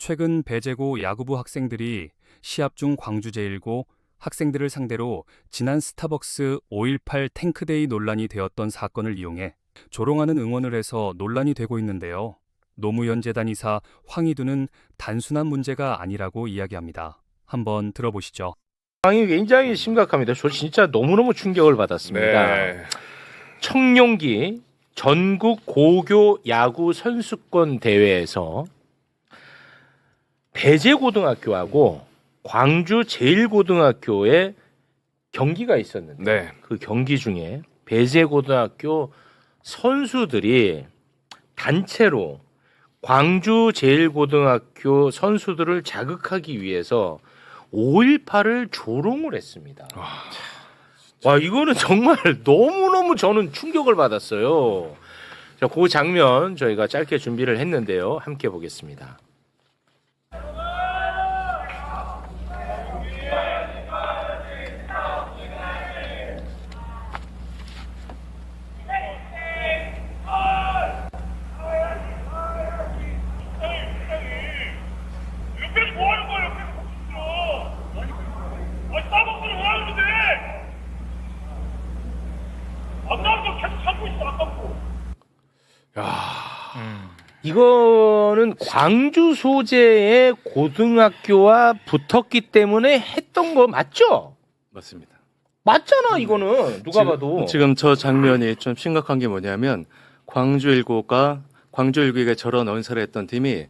최근 배제고 야구부 학생들이 시합 중 광주제일고 학생들을 상대로 지난 스타벅스 5.18 탱크데이 논란이 되었던 사건을 이용해 조롱하는 응원을 해서 논란이 되고 있는데요. 노무현 재단 이사 황희두는 단순한 문제가 아니라고 이야기합니다. 한번 들어보시죠. 상황이 굉장히 심각합니다. 저 진짜 너무너무 충격을 받았습니다. 네. 청룡기 전국 고교 야구 선수권 대회에서 배제고등학교하고 광주 제일고등학교의 경기가 있었는데 네. 그 경기 중에 배제고등학교 선수들이 단체로 광주 제일고등학교 선수들을 자극하기 위해서 5.18을 조롱을 했습니다. 와, 이거는 정말 너무너무 저는 충격을 받았어요. 자, 그 장면 저희가 짧게 준비를 했는데요. 함께 보겠습니다. 이거는 광주 소재의 고등학교와 붙었기 때문에 했던 거 맞죠? 맞습니다. 맞잖아, 이거는 누가 봐도. 지금 저 장면이 좀 심각한 게 뭐냐면 광주19가 저런 언사를 했던 팀이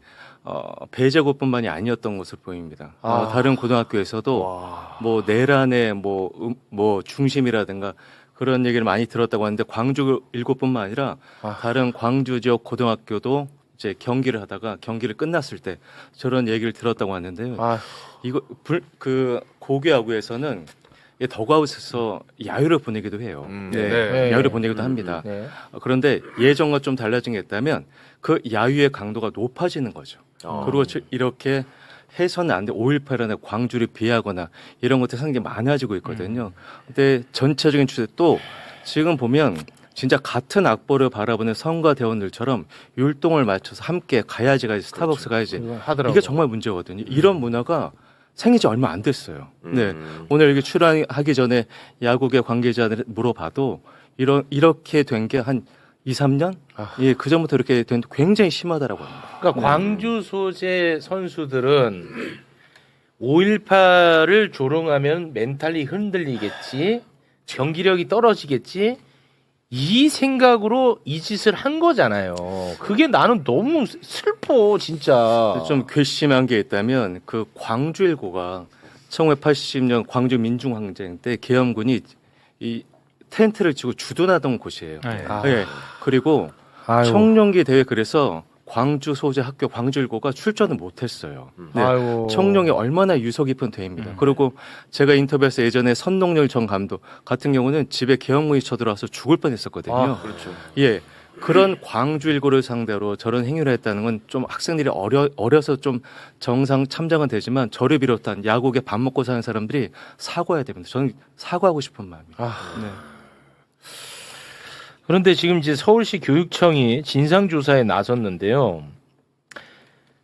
배제고뿐만이 아니었던 것으로 보입니다. 다른 고등학교에서도 뭐 내란의 뭐 중심이라든가 그런 얘기를 많이 들었다고 하는데 광주7뿐만 아니라 다른 광주 지역 고등학교도 이제 경기를 하다가 경기를 끝났을 때 저런 얘기를 들었다고 하는데요. 이거 그 고교 야구에서는 더그아웃에서 야유를 보내기도 해요. 네. 야유를 보내기도 합니다. 네. 그런데 예전과 좀 달라진 게 있다면 그 야유의 강도가 높아지는 거죠. 그리고 이렇게 해서는 안 돼. 5.18이나 광주를 비하거나 이런 것들이 상당히 많아지고 있거든요. 근데 전체적인 추세 또 지금 보면 진짜 같은 악보를 바라보는 성과 대원들처럼 율동을 맞춰서 함께 가야지 스타벅스 가야지. 하더라고요. 이게 정말 문제거든요. 이런 문화가 생긴 지 얼마 안 됐어요. 네. 오늘 여기 출연하기 전에 야구계 관계자들 물어봐도 이렇게 된 게 한 2, 3년? 예, 그 전부터 이렇게 된 굉장히 심하다라고 합니다. 그러니까 광주 소재 선수들은 5.18을 조롱하면 멘탈이 흔들리겠지, 경기력이 떨어지겠지, 이 생각으로 이 짓을 한 거잖아요. 그게 나는 너무 슬퍼, 진짜. 좀 괘씸한 게 있다면 그 광주19가 1980년 광주 민중항쟁 때 계엄군이 이 텐트를 치고 주둔하던 곳이에요. 네. 그리고 청룡기 대회 그래서 광주 소재 학교 광주19가 출전을 못했어요. 네. 청룡이 얼마나 유서 깊은 대회입니다. 그리고 제가 인터뷰에서 예전에 선동열 전 감독 같은 경우는 집에 계엄군이 쳐들어와서 죽을 뻔했었거든요. 그렇죠. 예. 그런 광주19를 상대로 저런 행위를 했다는 건 좀 학생들이 어려서 좀 정상 참작은 되지만 저를 비롯한 야구계 밥 먹고 사는 사람들이 사과해야 됩니다. 저는 사과하고 싶은 마음입니다. 네. 그런데 지금 이제 서울시 교육청이 진상조사에 나섰는데요.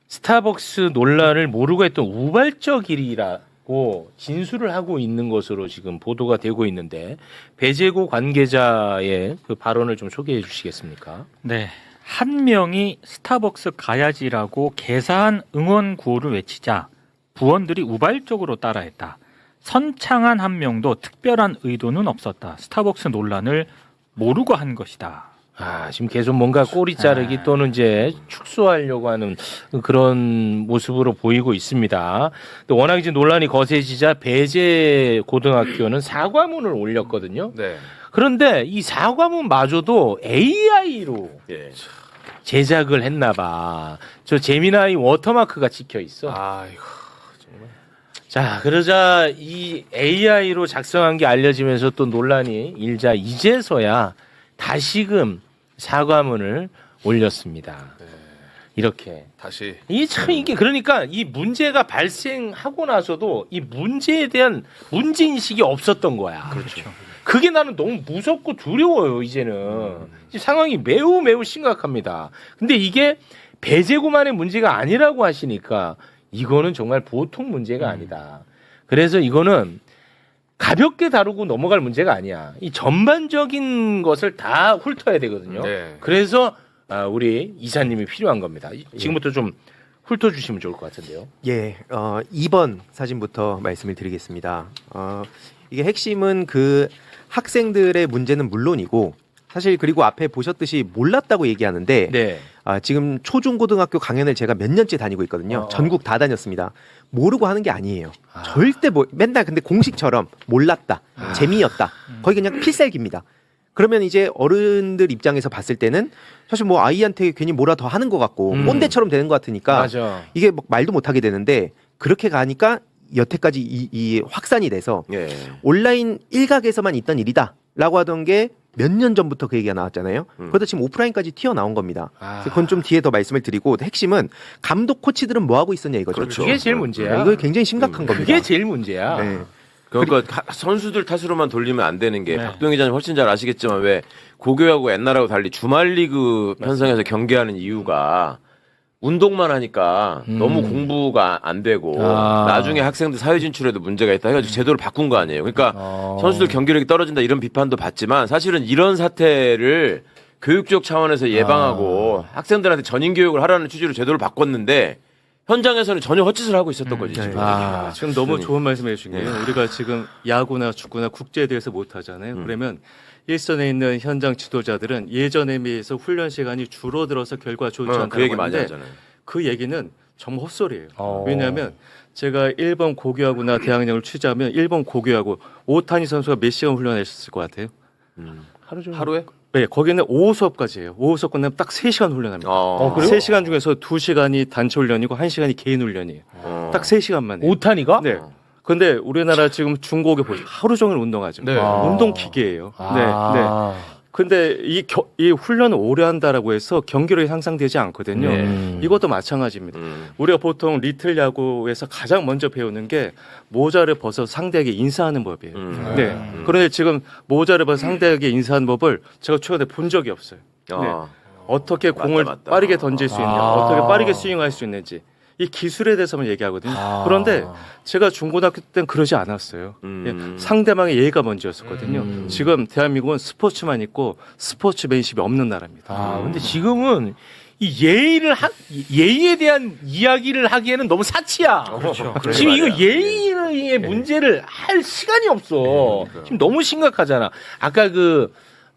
스타벅스 논란을 모르고 했던 우발적 일이라고 진술을 하고 있는 것으로 지금 보도가 되고 있는데 배제고 관계자의 그 발언을 좀 소개해 주시겠습니까? 네. 한 명이 스타벅스 가야지라고 개사한 응원 구호를 외치자 부원들이 우발적으로 따라했다. 선창한 한 명도 특별한 의도는 없었다. 스타벅스 논란을 모르고 한 것이다. 지금 계속 뭔가 꼬리 자르기 또는 이제 축소하려고 하는 그런 모습으로 보이고 있습니다. 또 워낙 이제 논란이 거세지자 배제 고등학교는 사과문을 올렸거든요. 네. 그런데 이 사과문마저도 AI로 제작을 했나 봐. 저 재미나이 워터마크가 찍혀 있어. 아이고, 정말. 자, 그러자 이 AI로 작성한 게 알려지면서 또 논란이 일자 이제서야 다시금 사과문을 올렸습니다. 이렇게. 다시. 이게 그러니까 이 문제가 발생하고 나서도 이 문제에 대한 문제인식이 없었던 거야. 그렇죠. 그게 나는 너무 무섭고 두려워요, 이제는. 이 상황이 매우 심각합니다. 근데 이게 배제고만의 문제가 아니라고 하시니까 이거는 정말 보통 문제가 아니다. 그래서 이거는 가볍게 다루고 넘어갈 문제가 아니야. 이 전반적인 것을 다 훑어야 되거든요. 네. 그래서 우리 이사님이 필요한 겁니다. 지금부터 좀 훑어주시면 좋을 것 같은데요. 예, 2번 사진부터 말씀을 드리겠습니다. 이게 핵심은 그 학생들의 문제는 물론이고 사실 그리고 앞에 보셨듯이 몰랐다고 얘기하는데 네. 지금 초중고등학교 강연을 제가 몇 년째 다니고 있거든요. 전국 다 다녔습니다. 모르고 하는 게 아니에요. 절대 맨날 근데 공식처럼 몰랐다, 재미였다. 거의 그냥 필살기입니다. 그러면 이제 어른들 입장에서 봤을 때는 사실 뭐 아이한테 괜히 뭐라 더 하는 것 같고 꼰대처럼 되는 것 같으니까 맞아. 이게 막 말도 못 하게 되는데 그렇게 가니까 여태까지 이 확산이 돼서 예. 온라인 일각에서만 있던 일이다라고 하던 게 몇 년 전부터 그 얘기가 나왔잖아요. 그러다 지금 오프라인까지 튀어나온 겁니다. 그래서 그건 좀 뒤에 더 말씀을 드리고 핵심은 감독 코치들은 뭐 하고 있었냐 이거죠. 그렇죠. 그게 제일 문제야. 이거 굉장히 심각한 겁니다. 그게 제일 문제야. 네. 그러니까 선수들 탓으로만 돌리면 안 되는 게 네. 박동희 기자님 훨씬 잘 아시겠지만 왜 고교하고 옛날하고 달리 주말 리그 편성해서 경기하는 이유가 운동만 하니까 너무 공부가 안 되고 나중에 학생들 사회 진출에도 문제가 있다 해가지고 제도를 바꾼 거 아니에요. 그러니까 선수들 경기력이 떨어진다 이런 비판도 받지만 사실은 이런 사태를 교육적 차원에서 예방하고 학생들한테 전인 교육을 하라는 취지로 제도를 바꿨는데 현장에서는 전혀 헛짓을 하고 있었던 거지 지금. 지금 너무 좋은 말씀해 주신 게요. 우리가 지금 야구나 축구나 국제에 대해서 못 하잖아요. 그러면 일선에 있는 현장 지도자들은 예전에 비해서 훈련 시간이 줄어들어서 결과 좋지 않다고 그 얘기 많이 하는데 하잖아요. 그 얘기는 정말 헛소리예요. 왜냐하면 제가 일본 고교야구나 대학령을 취재하면 일본 고교야구 오타니 선수가 몇 시간 훈련하셨을 것 같아요? 하루에? 네, 거기는 오후 수업까지 해요. 오후 수업 끝나면 딱 3시간 훈련합니다. 그래요? 3시간 중에서 2시간이 단체 훈련이고 1시간이 개인 훈련이에요. 딱 3시간만 해요. 오타니가? 네. 근데 우리나라 지금 중고교 보시면 하루 종일 운동하죠. 네. 운동기계예요. 네, 네. 근데 이 훈련을 오래 한다라고 해서 경기력이 향상되지 않거든요. 이것도 마찬가지입니다. 우리가 보통 리틀 야구에서 가장 먼저 배우는 게 모자를 벗어 상대에게 인사하는 법이에요. 네. 그런데 지금 모자를 벗어 상대에게 인사하는 법을 제가 최근에 본 적이 없어요. 네. 어떻게 공을 맞다. 빠르게 던질 수 있냐, 어떻게 빠르게 스윙할 수 있는지. 이 기술에 대해서만 얘기하거든요. 그런데 제가 중고등학교 때는 그러지 않았어요. 예, 상대방의 예의가 먼저였었거든요. 지금 대한민국은 스포츠만 있고 스포츠맨십이 없는 나라입니다. 근데 지금은 이 예의에 대한 이야기를 하기에는 너무 사치야. 그렇죠. 지금 이거 예의의 문제를 할 시간이 없어. 지금 너무 심각하잖아. 아까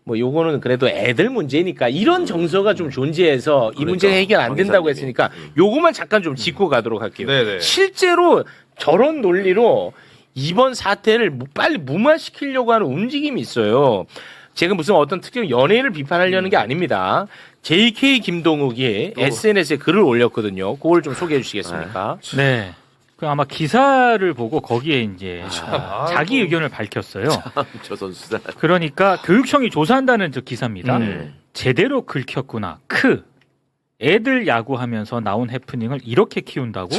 뭐 요거는 그래도 애들 문제니까 이런 정서가 좀 존재해서 이 문제가 해결 안 된다고 했으니까 요거만 잠깐 좀 짚고 가도록 할게요. 네네. 실제로 저런 논리로 이번 사태를 빨리 무마시키려고 하는 움직임이 있어요. 제가 무슨 어떤 특정 연예인을 비판하려는 게 아닙니다. JK 김동욱이 SNS에 글을 올렸거든요. 그걸 좀 소개해 주시겠습니까? 네. 그 아마 기사를 보고 거기에 이제 자기 의견을 밝혔어요. 저 선수들. 그러니까 교육청이 조사한다는 저 기사입니다. 제대로 긁혔구나. 애들 야구하면서 나온 해프닝을 이렇게 키운다고?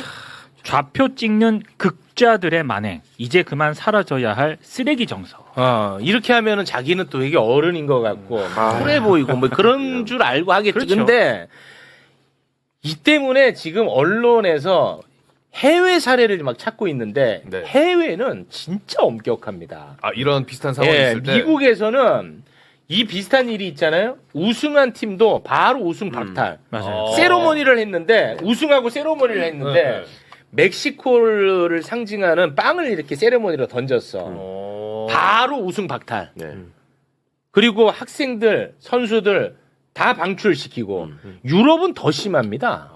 좌표 찍는 극자들의 만행. 이제 그만 사라져야 할 쓰레기 정서. 이렇게 하면은 자기는 또 되게 어른인 것 같고 쿨해 보이고 뭐 그런 줄 알고 하겠지. 그렇죠. 근데 이 때문에 지금 언론에서 해외 사례를 막 찾고 있는데 네. 해외는 진짜 엄격합니다. 이런 비슷한 상황이 있을 때 미국에서는 이 비슷한 일이 있잖아요. 우승한 팀도 바로 우승 박탈. 맞아요. 세로머니를 했는데 우승하고 세로머니를 했는데 멕시코를 상징하는 빵을 이렇게 세레모니로 던졌어. 바로 우승 박탈. 네. 그리고 학생들, 선수들 다 방출시키고 유럽은 더 심합니다.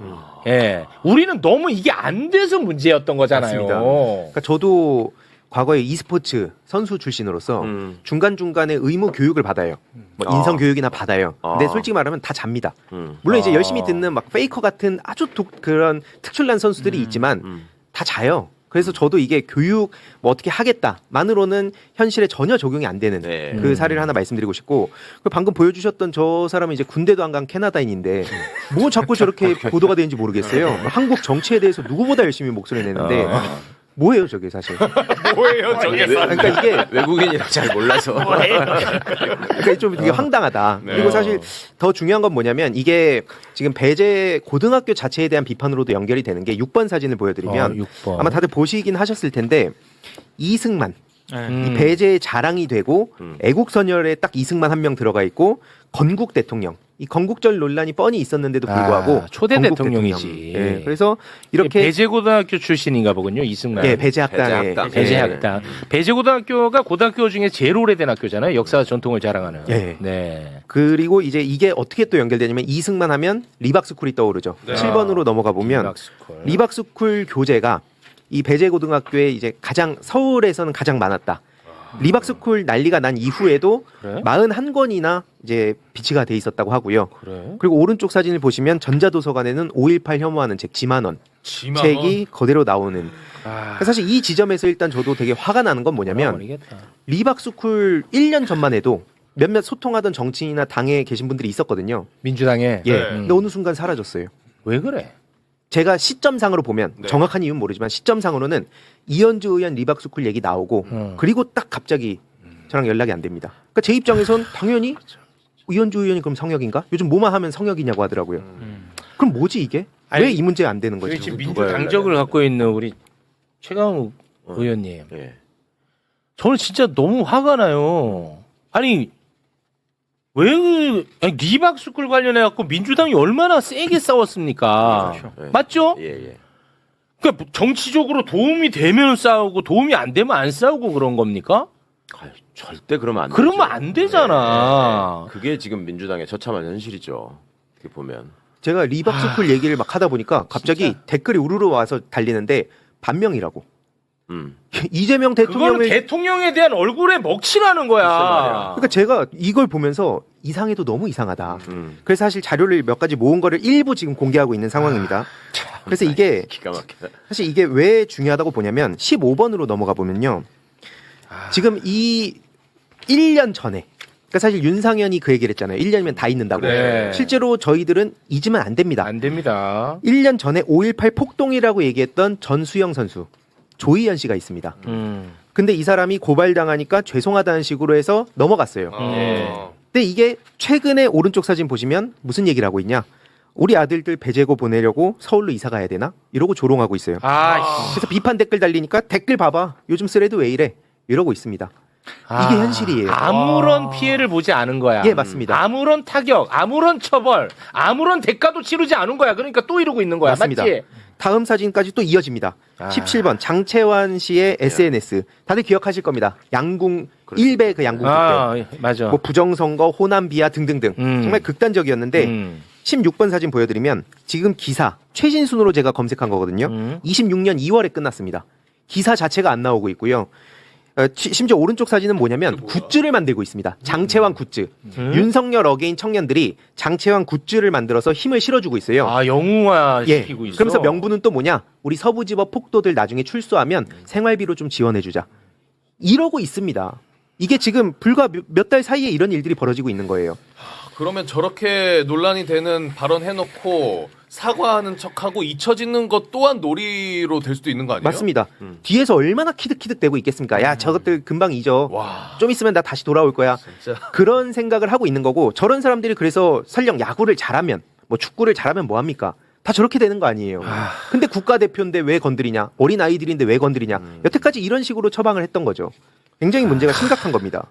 예, 우리는 너무 이게 안 돼서 문제였던 거잖아요. 맞습니다. 그러니까 저도 과거에 e스포츠 선수 출신으로서 중간중간에 의무 교육을 받아요. 뭐 인성 교육이나 받아요. 근데 솔직히 말하면 다 잡니다. 물론 이제 열심히 듣는 막 페이커 같은 아주 그런 특출난 선수들이 있지만 다 자요. 그래서 저도 이게 교육 뭐 어떻게 하겠다만으로는 현실에 전혀 적용이 안 되는 네. 그 사례를 하나 말씀드리고 싶고 방금 보여주셨던 저 사람은 이제 군대도 안 간 캐나다인인데 뭐 자꾸 저렇게 보도가 되는지 모르겠어요. 한국 정치에 대해서 누구보다 열심히 목소리 내는데 뭐예요 저게 사실? 뭐예요 저게? 그러니까 이게 외국인이라 잘 몰라서. 그러니까 좀 되게 황당하다. 네. 그리고 사실 더 중요한 건 뭐냐면 이게 지금 배제 고등학교 자체에 대한 비판으로도 연결이 되는 게 6번 사진을 보여드리면 6번. 아마 다들 보시긴 하셨을 텐데 이승만 네. 이 배제의 자랑이 되고 애국선열에 딱 이승만 한 명 들어가 있고 건국 대통령 이 건국절 논란이 뻔히 있었는데도 불구하고 초대 건국 대통령이지. 대통령. 예, 그래서 이렇게 배제고등학교 출신인가 보군요, 이승만. 예, 배제학당에 배제학당. 배제학당. 배제고등학교가 고등학교 중에 제일 오래된 학교잖아요. 역사 전통을 자랑하는. 예. 네. 그리고 이제 이게 어떻게 또 연결되냐면 이승만 하면 리박스쿨이 떠오르죠. 7번으로 넘어가 보면 리박스쿨. 리박스쿨 교재가 이 배제고등학교에 이제 가장 서울에서는 가장 많았다. 리박스쿨 난리가 난 이후에도 그래? 41권이나 이제 비치가 돼 있었다고 하고요. 그래? 그리고 오른쪽 사진을 보시면 전자도서관에는 5.18 혐오하는 책 지만원 책이 그대로 나오는. 사실 이 지점에서 일단 저도 되게 화가 나는 건 뭐냐면 모르겠다. 리박스쿨 1년 전만 해도 몇몇 소통하던 정치인이나 당에 계신 분들이 있었거든요. 민주당에. 예. 근데 어느 순간 사라졌어요. 왜 그래? 제가 시점상으로 보면 정확한 이유는 모르지만 시점상으로는 이현주 의원 리박스쿨 얘기 나오고 그리고 딱 갑자기 저랑 연락이 안 됩니다. 그러니까 제 입장에선 당연히 이현주 의원이 그럼 성역인가? 요즘 뭐만 하면 성역이냐고 하더라고요. 그럼 뭐지 이게? 아니, 왜 이 문제 안 되는 거지? 지금 민주당적을 갖고 있는 우리 최강욱 의원님. 예. 저는 진짜 너무 화가 나요. 아니 아니, 리박스쿨 관련해 갖고 민주당이 얼마나 세게 싸웠습니까? 그렇죠. 맞죠? 예. 그러니까 정치적으로 도움이 되면 싸우고 도움이 안 되면 안 싸우고 그런 겁니까? 아유, 절대 그러면 안 되죠. 그러면 안 되잖아. 그게 지금 민주당의 처참한 현실이죠. 어떻게 보면. 제가 리박스쿨 얘기를 막 하다 보니까 갑자기 댓글이 우르르 와서 달리는데 반명이라고. 이재명 그거는 대통령을 대통령에 대한 얼굴에 먹칠하는 거야. 그러니까 제가 이걸 보면서 이상해도 너무 이상하다. 그래서 사실 자료를 몇 가지 모은 거를 일부 지금 공개하고 있는 상황입니다. 그래서 이게 기가 막히다. 사실 이게 왜 중요하다고 보냐면 15번으로 넘어가 보면요. 지금 이 1년 전에 그러니까 사실 윤상현이 그 얘기를 했잖아요. 1년이면 다 잊는다고. 그래. 실제로 저희들은 잊으면 안 됩니다. 안 됩니다. 1년 전에 5.18 폭동이라고 얘기했던 전수영 선수, 조희연 씨가 있습니다. 근데 이 사람이 고발당하니까 죄송하다는 식으로 해서 넘어갔어요. 근데 이게 최근에 오른쪽 사진 보시면 무슨 얘기를 하고 있냐? 우리 아들들 배제고 보내려고 서울로 이사 가야 되나? 이러고 조롱하고 있어요. 그래서 비판 댓글 달리니까 댓글 봐봐. 요즘 스레드 왜 이래? 이러고 있습니다. 이게 현실이에요. 아무런 피해를 보지 않은 거야. 예, 맞습니다. 아무런 타격, 아무런 처벌, 아무런 대가도 치르지 않은 거야. 그러니까 또 이러고 있는 거야. 맞습니다. 맞지? 다음 사진까지 또 이어집니다. 17번 장채환 씨의 SNS. 다들 기억하실 겁니다. 양궁 일베 그 양궁 아, 맞아. 뭐 부정선거, 호남 비하 등등등 정말 극단적이었는데 16번 사진 보여드리면 지금 기사 최신순으로 제가 검색한 거거든요. 26년 2월에 끝났습니다. 기사 자체가 안 나오고 있고요. 심지어 오른쪽 사진은 뭐냐면 굿즈를 만들고 있습니다. 장채환 굿즈. 윤석열 어게인 청년들이 장채환 굿즈를 만들어서 힘을 실어주고 있어요. 아, 영웅화 예. 시키고 있어. 그러면서 명분은 또 뭐냐? 우리 서부지법 폭도들 나중에 출소하면 생활비로 좀 지원해주자. 이러고 있습니다. 이게 지금 불과 몇 달 사이에 이런 일들이 벌어지고 있는 거예요. 그러면 저렇게 논란이 되는 발언 해놓고 사과하는 척하고 잊혀지는 것 또한 놀이로 될 수도 있는 거 아니에요? 맞습니다. 뒤에서 얼마나 키득키득대고 있겠습니까? 야, 저것들 금방 잊어. 와. 좀 있으면 나 다시 돌아올 거야. 진짜. 그런 생각을 하고 있는 거고 저런 사람들이 그래서 설령 야구를 잘하면 뭐 축구를 잘하면 뭐합니까? 다 저렇게 되는 거 아니에요. 근데 국가대표인데 왜 건드리냐? 어린 아이들인데 왜 건드리냐? 여태까지 이런 식으로 처방을 했던 거죠. 굉장히 문제가 심각한 겁니다.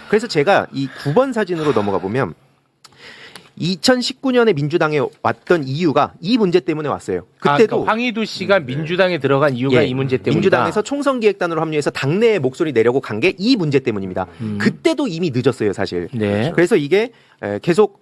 그래서 제가 이 9번 사진으로 넘어가 보면 2019년에 민주당에 왔던 이유가 이 문제 때문에 왔어요. 그때도 그러니까 황희두 씨가 민주당에 들어간 이유가 예, 이 문제 때문이다. 민주당에서 총선기획단으로 합류해서 당내에 목소리 내려고 간 게 이 문제 때문입니다. 그때도 이미 늦었어요, 사실. 네. 그래서 이게 계속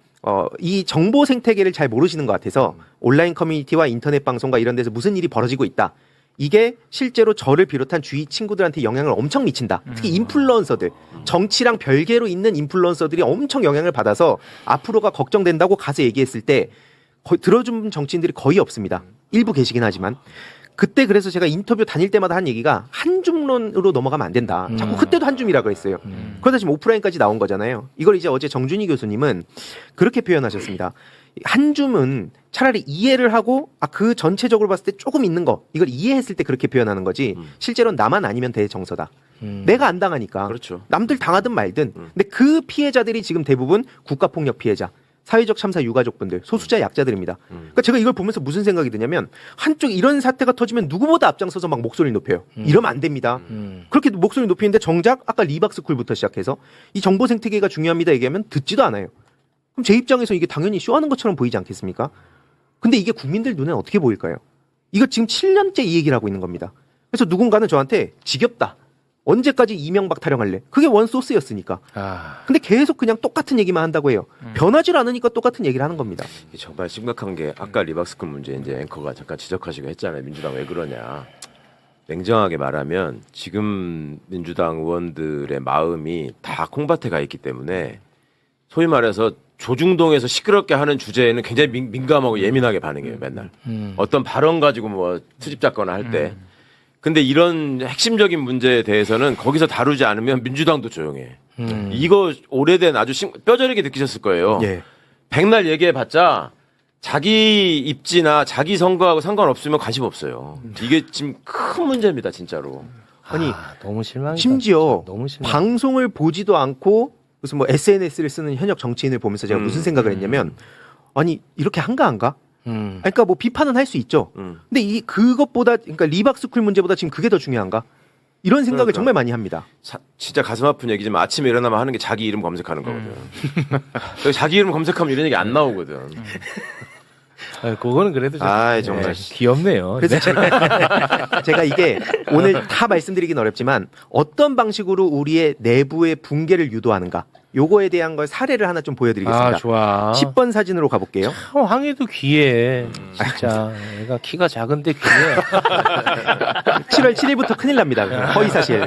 이 정보 생태계를 잘 모르시는 것 같아서 온라인 커뮤니티와 인터넷 방송과 이런 데서 무슨 일이 벌어지고 있다. 이게 실제로 저를 비롯한 주위 친구들한테 영향을 엄청 미친다. 특히 인플루언서들, 정치랑 별개로 있는 인플루언서들이 엄청 영향을 받아서 앞으로가 걱정된다고 가서 얘기했을 때 들어준 정치인들이 거의 없습니다. 일부 계시긴 하지만. 그때 그래서 제가 인터뷰 다닐 때마다 한 얘기가 한 줌론으로 넘어가면 안 된다. 자꾸 그때도 한 줌이라 그랬어요. 그러다 지금 오프라인까지 나온 거잖아요. 이걸 이제 어제 정준희 교수님은 그렇게 표현하셨습니다. 한 줌은 차라리 이해를 하고 그 전체적으로 봤을 때 조금 있는 거 이걸 이해했을 때 그렇게 표현하는 거지 실제로는 나만 아니면 돼 정서다. 내가 안 당하니까 그렇죠. 남들 당하든 말든. 근데 그 피해자들이 지금 대부분 국가폭력 피해자, 사회적 참사 유가족분들, 소수자 약자들입니다. 그러니까 제가 이걸 보면서 무슨 생각이 드냐면 한쪽 이런 사태가 터지면 누구보다 앞장서서 막 목소리를 높여요. 이러면 안 됩니다. 그렇게 목소리를 높이는데 정작 아까 리박스쿨부터 시작해서 이 정보 생태계가 중요합니다 얘기하면 듣지도 않아요. 그럼 제 입장에서 이게 당연히 쇼하는 것처럼 보이지 않겠습니까? 근데 이게 국민들 눈에 어떻게 보일까요? 이거 지금 7년째 이 얘기를 하고 있는 겁니다. 그래서 누군가는 저한테 지겹다. 언제까지 이명박 타령할래? 그게 원소스였으니까. 근데 계속 그냥 똑같은 얘기만 한다고 해요. 변하질 않으니까 똑같은 얘기를 하는 겁니다. 이게 정말 심각한 게 아까 리박스쿨 문제 이제 앵커가 잠깐 지적하시고 했잖아요. 민주당 왜 그러냐. 냉정하게 말하면 지금 민주당 의원들의 마음이 다 콩밭에 가 있기 때문에 소위 말해서 조중동에서 시끄럽게 하는 주제에는 굉장히 민감하고 예민하게 반응해요. 맨날. 어떤 발언 가지고 뭐 트집 잡거나 할 때. 근데 이런 핵심적인 문제에 대해서는 거기서 다루지 않으면 민주당도 조용해. 이거 오래된 아주 뼈저리게 느끼셨을 거예요. 예. 백날 얘기해봤자 자기 입지나 자기 선거하고 상관없으면 관심 없어요. 이게 지금 큰 문제입니다, 진짜로. 아니 너무 실망이다. 심지어 진짜. 너무 실망. 방송을 보지도 않고 무슨 뭐 SNS를 쓰는 현역 정치인을 보면서 제가 무슨 생각을 했냐면 아니 이렇게 한가한가? 그러니까 뭐 비판은 할 수 있죠. 근데 그것보다 그러니까 리박스쿨 문제보다 지금 그게 더 중요한가? 이런 생각을 그러니까. 정말 많이 합니다. 진짜 가슴 아픈 얘기지만 아침에 일어나면 하는 게 자기 이름 검색하는 거거든. 자기 이름 검색하면 이런 얘기 안 나오거든. 그거는 그래도 좀 정말. 귀엽네요. 그래서 제가 이게 오늘 다 말씀드리긴 어렵지만 어떤 방식으로 우리의 내부의 붕괴를 유도하는가 요거에 대한 걸 사례를 하나 좀 보여드리겠습니다. 좋아. 10번 사진으로 가볼게요. 황해도 귀해. 진짜 얘가 키가 작은데 귀해. 7월 7일부터 큰일 납니다. 허위사실.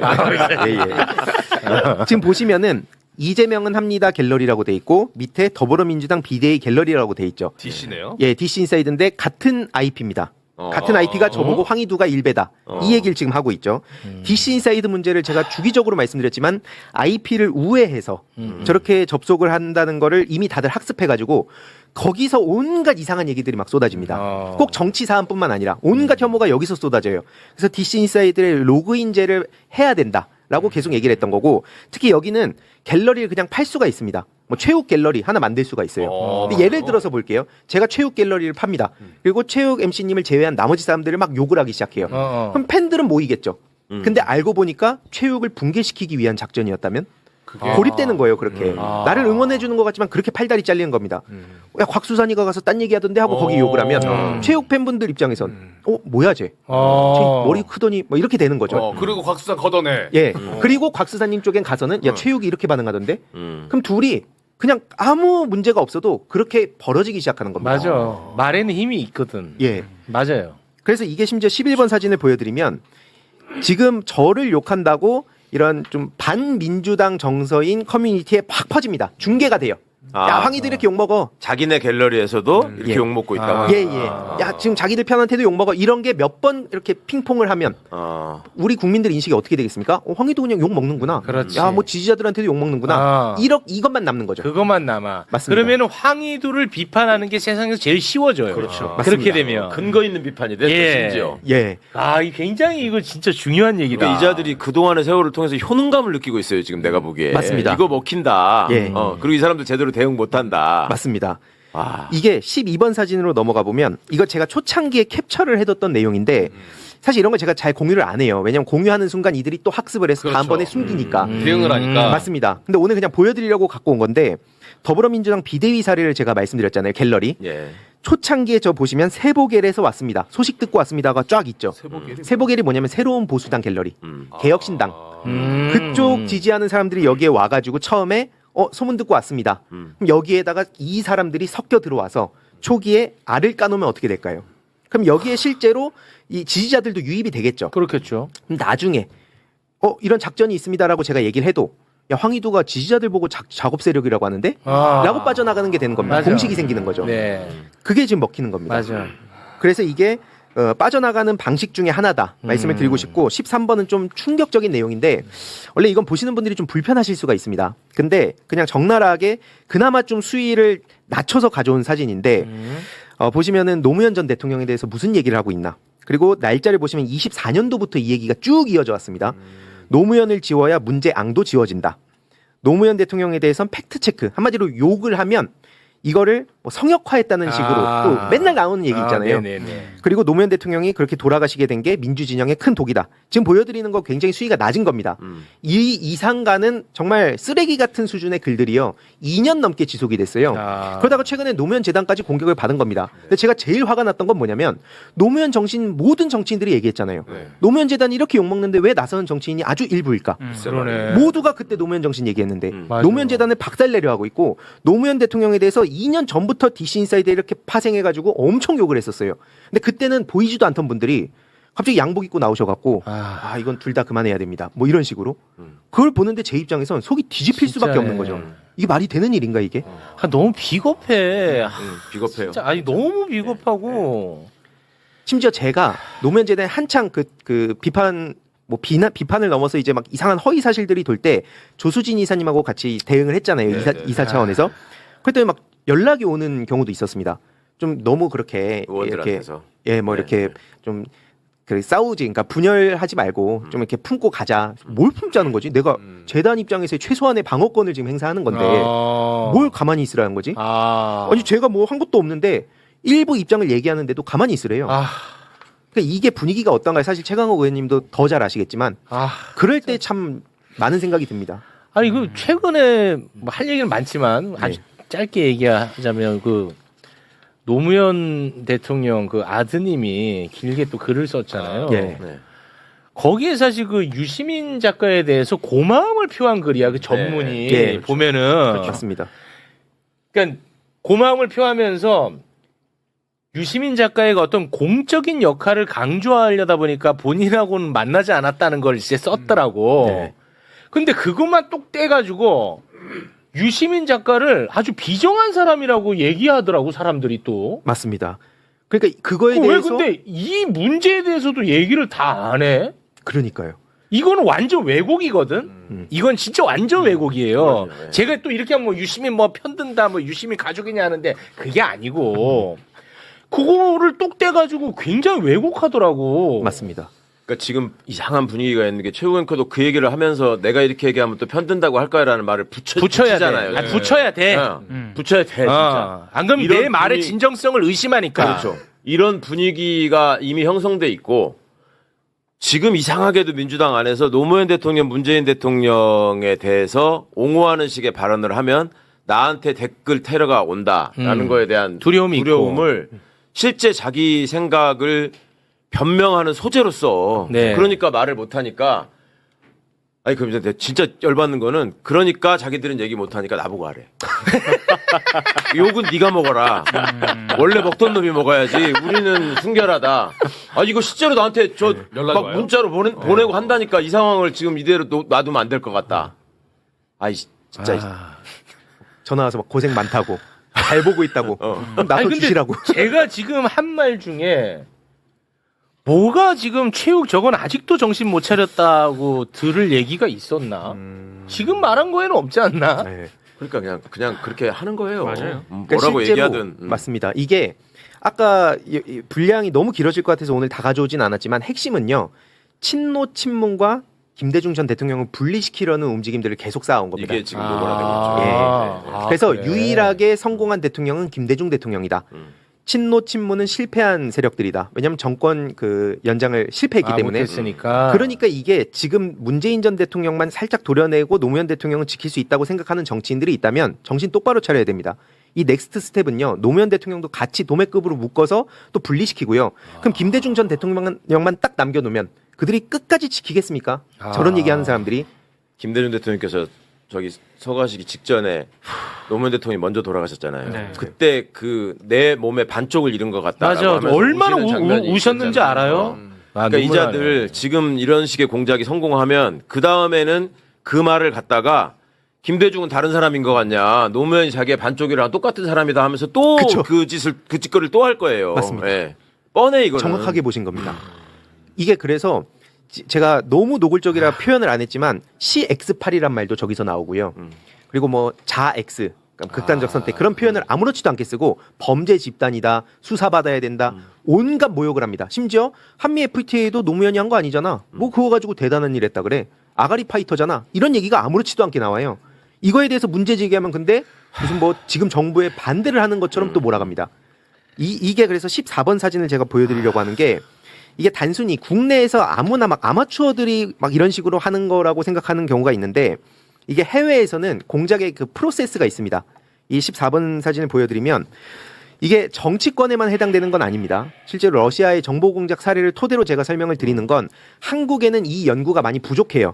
예, 예. 지금 보시면은 이재명은 합니다 갤러리라고 돼 있고 밑에 더불어민주당 비대위 갤러리라고 돼 있죠. DC네요. 예, DC 인사이드인데 같은 IP입니다. 같은 IP가 저보고 황희두가 1배다. 이 얘기를 지금 하고 있죠. DC 인사이드 문제를 제가 주기적으로 말씀드렸지만 IP를 우회해서 저렇게 접속을 한다는 거를 이미 다들 학습해가지고 거기서 온갖 이상한 얘기들이 막 쏟아집니다. 꼭 정치 사안뿐만 아니라 온갖 혐오가 여기서 쏟아져요. 그래서 DC 인사이드의 로그인제를 해야 된다라고 계속 얘기를 했던 거고 특히 여기는 갤러리를 그냥 팔 수가 있습니다. 뭐 최욱 갤러리 하나 만들 수가 있어요. 근데 예를 들어서 볼게요. 제가 최욱 갤러리를 팝니다. 그리고 최욱 MC님을 제외한 나머지 사람들을 막 욕을 하기 시작해요. 그럼 팬들은 모이겠죠. 근데 알고 보니까 최욱을 붕괴시키기 위한 작전이었다면 고립되는 거예요. 그렇게 나를 응원해 주는 것 같지만 그렇게 팔다리 잘리는 겁니다. 야 곽수산이가 가서 딴 얘기하던데 하고 거기 욕을 하면 최욱 팬분들 입장에선 뭐야 쟤 머리 크더니 뭐 이렇게 되는 거죠. 그리고 곽수산 걷어내. 예. 그리고 곽수사님 쪽엔 가서는 야 최욱이 이렇게 반응하던데. 그럼 둘이 그냥 아무 문제가 없어도 그렇게 벌어지기 시작하는 겁니다. 맞아. 말에는 힘이 있거든. 예. 맞아요. 그래서 이게 심지어 11번 사진을 보여드리면 지금 저를 욕한다고 이런 좀 반민주당 정서인 커뮤니티에 팍 퍼집니다. 중계가 돼요. 야 황희도 이렇게 욕먹어. 자기네 갤러리에서도 이렇게 예. 욕먹고 있다고. 예예. 야 지금 자기들 편한테도 욕먹어. 이런 게 몇 번 이렇게 핑퐁을 하면 우리 국민들 인식이 어떻게 되겠습니까? 황희도 그냥 욕먹는구나. 그렇지. 야 뭐 지지자들한테도 욕먹는구나. 이것만 남는 거죠. 그것만 남아. 맞습니다. 그러면은 황희도를 비판하는 게 세상에서 제일 쉬워져요. 그렇죠. 그렇게 되면. 근거 있는 비판이 돼. 예. 심지어. 예. 이 굉장히 이거 진짜 중요한 얘기다. 그러니까 이 자들이 그동안의 세월을 통해서 효능감을 느끼고 있어요. 지금 내가 보기에. 맞습니다. 이거 먹힌다. 예. 그리고 이 사람들 제대로 대응 못한다. 맞습니다. 이게 12번 사진으로 넘어가 보면 이거 제가 초창기에 캡처를 해뒀던 내용인데 사실 이런 걸 제가 잘 공유를 안 해요. 왜냐면 공유하는 순간 이들이 또 학습을 해서 그렇죠. 다음번에 숨기니까. 대응을 하니까. 맞습니다. 근데 오늘 그냥 보여드리려고 갖고 온 건데 더불어민주당 비대위 사례를 제가 말씀드렸잖아요. 갤러리. 예. 초창기에 저 보시면 세보겔에서 왔습니다. 소식 듣고 왔습니다가 쫙 있죠. 세보겔이 뭐냐면 새로운 보수당 갤러리. 개혁신당. 그쪽 지지하는 사람들이 여기에 와가지고 처음에 소문 듣고 왔습니다. 그럼 여기에다가 이 사람들이 섞여 들어와서 초기에 알을 까놓으면 어떻게 될까요? 그럼 여기에 실제로 이 지지자들도 유입이 되겠죠. 그렇겠죠. 그럼 나중에 이런 작전이 있습니다라고 제가 얘기를 해도 야 황희도가 지지자들 보고 작업 세력이라고 하는데? 라고 빠져나가는 게 되는 겁니다. 맞아. 공식이 생기는 거죠. 네. 그게 지금 먹히는 겁니다. 맞아. 그래서 이게 빠져나가는 방식 중에 하나다 말씀을 드리고 싶고 13번은 좀 충격적인 내용인데 원래 이건 보시는 분들이 좀 불편하실 수가 있습니다. 근데 그냥 적나라하게 그나마 좀 수위를 낮춰서 가져온 사진인데 보시면은 노무현 전 대통령에 대해서 무슨 얘기를 하고 있나. 그리고 날짜를 보시면 24년도부터 이 얘기가 쭉 이어져 왔습니다. 노무현을 지워야 문제앙도 지워진다. 노무현 대통령에 대해서는 팩트체크, 한마디로 욕을 하면 이거를 뭐 성역화했다는 식으로 또 맨날 나오는 얘기 있잖아요. 그리고 노무현 대통령이 그렇게 돌아가시게 된 게 민주진영의 큰 독이다. 지금 보여드리는 거 굉장히 수위가 낮은 겁니다. 이 이상 가는 정말 쓰레기 같은 수준의 글들이요. 2년 넘게 지속이 됐어요. 그러다가 최근에 노무현 재단까지 공격을 받은 겁니다. 근데 제가 제일 화가 났던 건 뭐냐면 노무현 정신 모든 정치인들이 얘기했잖아요. 노무현 재단이 이렇게 욕먹는데 왜 나서는 정치인이 아주 일부일까? 그러네. 모두가 그때 노무현 정신 얘기했는데 맞아. 노무현 재단을 박살내려 하고 있고 노무현 대통령에 대해서 2년 전부터 DC 인사이드에 이렇게 파생해가지고 엄청 욕을 했었어요. 근데 그때는 보이지도 않던 분들이 갑자기 양복 입고 나오셔갖고 이건 둘 다 그만해야 됩니다. 뭐 이런 식으로 그걸 보는데 제 입장에선 속이 뒤집힐 수밖에 진짜네. 없는 거죠. 이게 말이 되는 일인가 이게? 너무 비겁해. 비겁해요. 진짜 아니 너무 비겁하고. 심지어 제가 노무현 재단에 한창 그 비판 뭐 비판을 넘어서 이제 막 이상한 허위 사실들이 돌 때 조수진 이사님하고 같이 대응을 했잖아요. 이사 차원에서. 그랬더니 막 연락이 오는 경우도 있었습니다. 좀 너무 그렇게 이렇게 의원들한테서. 이렇게 좀 그 싸우지, 그러니까 분열하지 말고 좀 이렇게 품고 가자. 뭘 품자는 거지? 내가 재단 입장에서 최소한의 방어권을 지금 행사하는 건데 뭘 가만히 있으라는 거지? 아니 제가 뭐 한 것도 없는데 일부 입장을 얘기하는데도 가만히 있으래요. 그러니까 이게 분위기가 어떤가 사실 최강욱 의원님도 더 잘 아시겠지만 그럴 때 참 많은 생각이 듭니다. 아니 그 최근에 뭐 할 얘기는 많지만 아주 짧게 얘기하자면 그 노무현 대통령 그 아드님이 길게 또 글을 썼잖아요. 거기에 사실 그 유시민 작가에 대해서 고마움을 표한 글이야. 그 전문이 보면은 맞습니다. 그러니까 고마움을 표하면서 유시민 작가의 어떤 공적인 역할을 강조하려다 보니까 본인하고는 만나지 않았다는 걸 이제 썼더라고. 근데 그것만 똑 떼가지고 유시민 작가를 아주 비정한 사람이라고 얘기하더라고 사람들이 또. 맞습니다. 그러니까 그거에 대해서 왜 근데 이 문제에 대해서도 얘기를 다 안 해? 그러니까요. 이거는 완전 왜곡이거든. 이건 진짜 완전 왜곡이에요. 제가 또 이렇게 하면 뭐 유시민 뭐 편든다, 뭐 유시민 가족이냐 하는데 그게 아니고 그거를 똑 떼가지고 굉장히 왜곡하더라고. 맞습니다. 그러니까 지금 이상한 분위기가 있는 게 최고 앵커도 그 얘기를 하면서 내가 이렇게 얘기하면 또 편든다고 할까요라는 말을 붙여잖아요. 돼. 붙여야 돼. 붙여야 돼. 진짜. 안 그러면 내 말의 진정성을 의심하니까. 그렇죠. 이런 분위기가 이미 형성돼 있고 지금 이상하게도 민주당 안에서 노무현 대통령, 문재인 대통령에 대해서 옹호하는 식의 발언을 하면 나한테 댓글 테러가 온다라는 거에 대한 두려움을 실제 자기 생각을 변명하는 소재로서 그러니까 말을 못하니까 아니 그럼 진짜 열받는 거는 그러니까 자기들은 얘기 못하니까 나보고 하래. 욕은 네가 먹어라. 원래 먹던 놈이 먹어야지. 우리는 순결하다. 아 이거 실제로 나한테 저 막 와요? 문자로 보내고 한다니까 이 상황을 지금 이대로 놔두면 안 될 것 같다. 아이 진짜 전화 와서 막 고생 많다고 잘 보고 있다고 그럼 나도 아니, 근데 주시라고. 제가 지금 한 말 중에 뭐가 지금 최욱 저건 아직도 정신 못 차렸다고 들을 얘기가 있었나? 지금 말한 거에는 없지 않나? 그러니까 그냥 그렇게 하는 거예요. 맞아요. 뭐라고 그러니까 실제로 얘기하든 맞습니다. 이게 아까 이 분량이 너무 길어질 것 같아서 오늘 다 가져오진 않았지만 핵심은요. 친노 친문과 김대중 전 대통령을 분리시키려는 움직임들을 계속 쌓아온 겁니다. 이게 지금 노골화되고 있죠. 그래서 그래. 유일하게 성공한 대통령은 김대중 대통령이다. 친노 친문은 실패한 세력들이다. 왜냐하면 정권 그 연장을 실패했기 때문에. 못했으니까. 그러니까 이게 지금 문재인 전 대통령만 살짝 도려내고 노무현 대통령은 지킬 수 있다고 생각하는 정치인들이 있다면 정신 똑바로 차려야 됩니다. 이 넥스트 스텝은요. 노무현 대통령도 같이 도매급으로 묶어서 또 분리시키고요. 그럼 김대중 전 대통령만 딱 남겨놓으면 그들이 끝까지 지키겠습니까? 저런 얘기하는 사람들이. 김대중 대통령께서 저기 서가시기 직전에 노무현 대통령이 먼저 돌아가셨잖아요. 네. 그때 그 내 몸의 반쪽을 잃은 것 같다. 맞아. 얼마나 우셨는지 알아요? 그러니까 이자들 지금 이런 식의 공작이 성공하면 그 다음에는 그 말을 갖다가 김대중은 다른 사람인 것 같냐, 노무현이 자기의 반쪽이랑 똑같은 사람이다 하면서 또 그 짓거리를 또 할 거예요. 맞습니다. 예. 뻔해 이거는. 정확하게 보신 겁니다. 이게 그래서 제가 너무 노골적이라 표현을 안 했지만 CX8이란 말도 저기서 나오고요. 그리고 뭐 자X 극단적 선택 그런 표현을 아무렇지도 않게 쓰고 범죄 집단이다, 수사받아야 된다, 온갖 모욕을 합니다. 심지어 한미 FTA도 노무현이 한 거 아니잖아. 뭐 그거 가지고 대단한 일 했다 그래. 아가리 파이터잖아. 이런 얘기가 아무렇지도 않게 나와요. 이거에 대해서 문제 제기하면 근데 무슨 뭐 지금 정부에 반대를 하는 것처럼 또 몰아갑니다. 이게 그래서 14번 사진을 제가 보여드리려고 하는 게 이게 단순히 국내에서 아무나 막 아마추어들이 막 이런 식으로 하는 거라고 생각하는 경우가 있는데 이게 해외에서는 공작의 그 프로세스가 있습니다. 이 14번 사진을 보여드리면 이게 정치권에만 해당되는 건 아닙니다. 실제로 러시아의 정보 공작 사례를 토대로 제가 설명을 드리는 건 한국에는 이 연구가 많이 부족해요.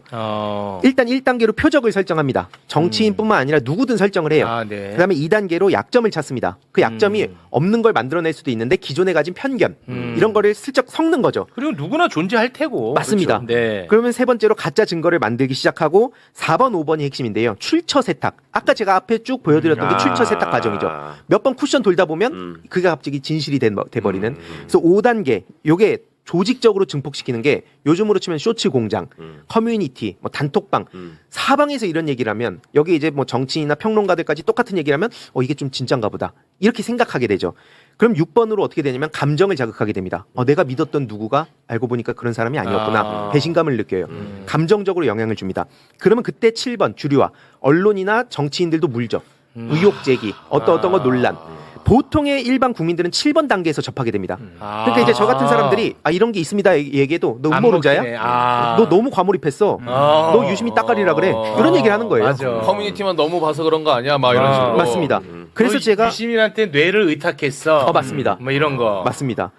일단 1단계로 표적을 설정합니다. 정치인뿐만 아니라 누구든 설정을 해요. 네. 그다음에 2단계로 약점을 찾습니다. 그 약점이 없는 걸 만들어낼 수도 있는데 기존에 가진 편견 이런 거를 슬쩍 섞는 거죠. 그리고 누구나 존재할 테고. 맞습니다. 그렇죠? 네. 그러면 세 번째로 가짜 증거를 만들기 시작하고 4번, 5번이 핵심인데요. 출처 세탁. 아까 제가 앞에 쭉 보여드렸던 게 출처 세탁 과정이죠. 몇 번 쿠션 돌다 보면 그게 갑자기 진실이 돼버리는. 그래서 5단계. 요게 조직적으로 증폭시키는 게 요즘으로 치면 쇼츠 공장, 커뮤니티, 뭐 단톡방, 사방에서 이런 얘기를 하면 여기 이제 뭐 정치인이나 평론가들까지 똑같은 얘기를 하면 이게 좀 진짠가 보다. 이렇게 생각하게 되죠. 그럼 6번으로 어떻게 되냐면 감정을 자극하게 됩니다. 내가 믿었던 누구가 알고 보니까 그런 사람이 아니었구나. 배신감을 느껴요. 감정적으로 영향을 줍니다. 그러면 그때 7번 주류와 언론이나 정치인들도 물죠. 의혹 제기, 어떤 거 논란. 보통의 일반 국민들은 7번 단계에서 접하게 됩니다. 그러니까 이제 저 같은 사람들이 이런 게 있습니다 얘기해도 너 음모론자야? 너 너무 과몰입했어. 너 유시민 따까리라 그래. 이런 얘기를 하는 거예요. 맞아. 커뮤니티만 너무 봐서 그런 거 아니야? 막 이런 식으로. 맞습니다. 그래서 제가 유시민한테 뇌를 의탁했어. 맞습니다. 뭐 이런 거. 맞습니다.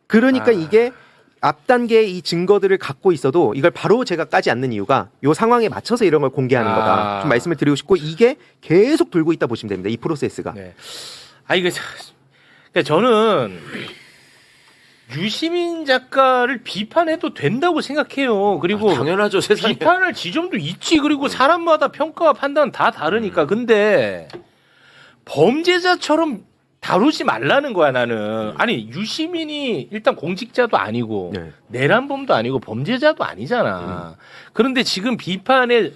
그러니까 이게 앞 단계의 이 증거들을 갖고 있어도 이걸 바로 제가 까지 않는 이유가 이 상황에 맞춰서 이런 걸 공개하는 거다. 좀 말씀을 드리고 싶고 이게 계속 돌고 있다 보시면 됩니다. 이 프로세스가. 네. 이거 그러니까 저는 유시민 작가를 비판해도 된다고 생각해요. 그리고 당연하죠. 세상에. 비판할 지점도 있지. 그리고 사람마다 평가와 판단은 다 다르니까. 근데 범죄자처럼 다루지 말라는 거야 나는. 아니 유시민이 일단 공직자도 아니고 내란범도 아니고 범죄자도 아니잖아. 그런데 지금 비판의